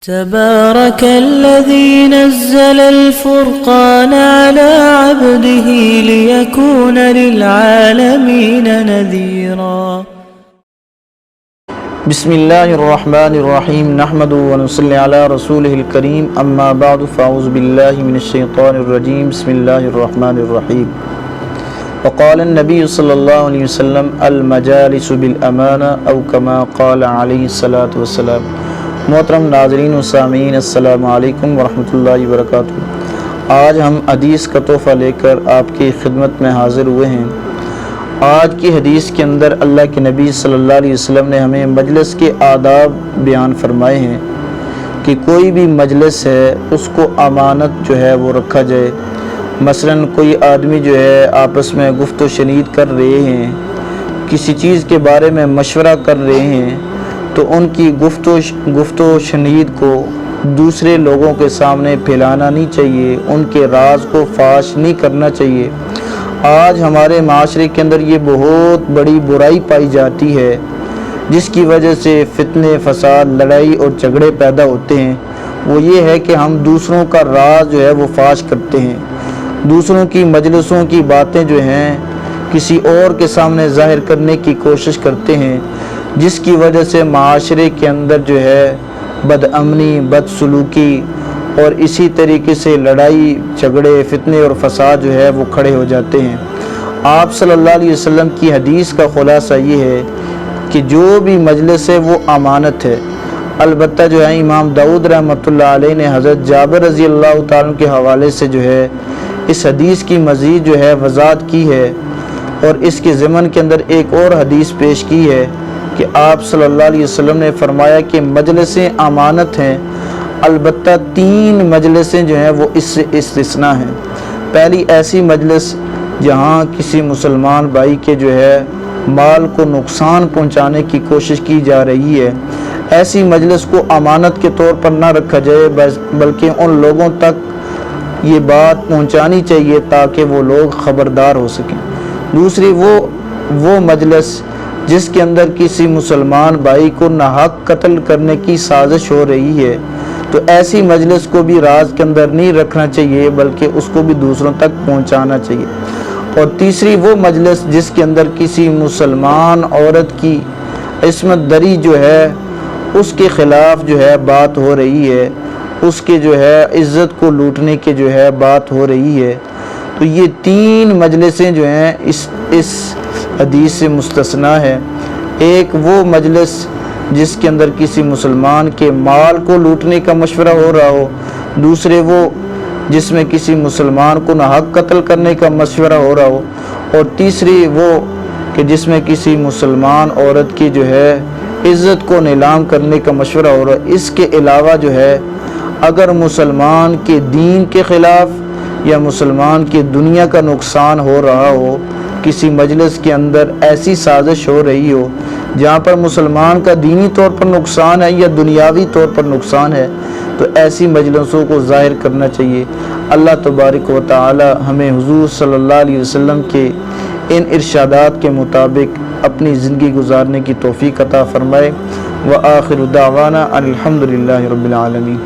تبارك الذي نزل الفرقان على عبده ليكون للعالمين نذيرا بسم اللہ الرحمن الرحیم نحمد ونصلی علی رسولہ الکریم اما بعد فاعوذ باللہ من الشیطان الرجیم بسم اللہ الرحمن الرحیم وقال النبی صلی اللہ علیہ وسلم المجالس بالامانہ او کما قال علیہ الصلاۃ والسلام۔ محترم ناظرین و سامعین السلام علیکم ورحمۃ اللہ وبرکاتہ۔ آج ہم حدیث کا تحفہ لے کر آپ کی خدمت میں حاضر ہوئے ہیں۔ آج کی حدیث کے اندر اللہ کے نبی صلی اللہ علیہ وسلم نے ہمیں مجلس کے آداب بیان فرمائے ہیں کہ کوئی بھی مجلس ہے اس کو امانت جو ہے وہ رکھا جائے۔ مثلاً کوئی آدمی جو ہے آپس میں گفت و شنید کر رہے ہیں، کسی چیز کے بارے میں مشورہ کر رہے ہیں، تو ان کی گفت و شنید کو دوسرے لوگوں کے سامنے پھیلانا نہیں چاہیے، ان کے راز کو فاش نہیں کرنا چاہیے۔ آج ہمارے معاشرے کے اندر یہ بہت بڑی برائی پائی جاتی ہے جس کی وجہ سے فتنے، فساد، لڑائی اور جھگڑے پیدا ہوتے ہیں۔ وہ یہ ہے کہ ہم دوسروں کا راز جو ہے وہ فاش کرتے ہیں، دوسروں کی مجلسوں کی باتیں جو ہیں کسی اور کے سامنے ظاہر کرنے کی کوشش کرتے ہیں، جس کی وجہ سے معاشرے کے اندر جو ہے بدامنی، بدسلوکی اور اسی طریقے سے لڑائی، جھگڑے، فتنے اور فساد جو ہے وہ کھڑے ہو جاتے ہیں۔ آپ صلی اللہ علیہ وسلم کی حدیث کا خلاصہ یہ ہے کہ جو بھی مجلس ہے وہ امانت ہے۔ البتہ جو ہے امام داؤد رحمۃ اللہ علیہ نے حضرت جابر رضی اللہ تعالیٰ کے حوالے سے جو ہے اس حدیث کی مزید جو ہے وضاحت کی ہے، اور اس کے ضمن کے اندر ایک اور حدیث پیش کی ہے کہ آپ صلی اللہ علیہ وسلم نے فرمایا کہ مجلسیں امانت ہیں، البتہ 3 مجلسیں جو ہیں وہ اس سے استثناء ہیں۔ پہلی ایسی مجلس جہاں کسی مسلمان بھائی کے جو ہے مال کو نقصان پہنچانے کی کوشش کی جا رہی ہے، ایسی مجلس کو امانت کے طور پر نہ رکھا جائے، بلکہ ان لوگوں تک یہ بات پہنچانی چاہیے تاکہ وہ لوگ خبردار ہو سکیں۔ دوسری وہ مجلس جس کے اندر کسی مسلمان بھائی کو ناحق قتل کرنے کی سازش ہو رہی ہے، تو ایسی مجلس کو بھی راز کے اندر نہیں رکھنا چاہیے بلکہ اس کو بھی دوسروں تک پہنچانا چاہیے۔ اور تیسری وہ مجلس جس کے اندر کسی مسلمان عورت کی عصمت دری جو ہے اس کے خلاف جو ہے بات ہو رہی ہے، اس کے جو ہے عزت کو لوٹنے کے جو ہے بات ہو رہی ہے، تو یہ 3 مجلسیں جو ہیں اس حدیث سے مستثنیٰ ہے۔ ایک وہ مجلس جس کے اندر کسی مسلمان کے مال کو لوٹنے کا مشورہ ہو رہا ہو، دوسرے وہ جس میں کسی مسلمان کو ناحق قتل کرنے کا مشورہ ہو رہا ہو، اور تیسری وہ کہ جس میں کسی مسلمان عورت کی جو ہے عزت کو نیلام کرنے کا مشورہ ہو رہا ہے۔ اس کے علاوہ جو ہے اگر مسلمان کے دین کے خلاف یا مسلمان کی دنیا کا نقصان ہو رہا ہو، کسی مجلس کے اندر ایسی سازش ہو رہی ہو جہاں پر مسلمان کا دینی طور پر نقصان ہے یا دنیاوی طور پر نقصان ہے، تو ایسی مجلسوں کو ظاہر کرنا چاہیے۔ اللہ تبارک و تعالی ہمیں حضور صلی اللہ علیہ وسلم کے ان ارشادات کے مطابق اپنی زندگی گزارنے کی توفیق عطا فرمائے۔ وآخر دعوانا الحمدللہ رب العالمین۔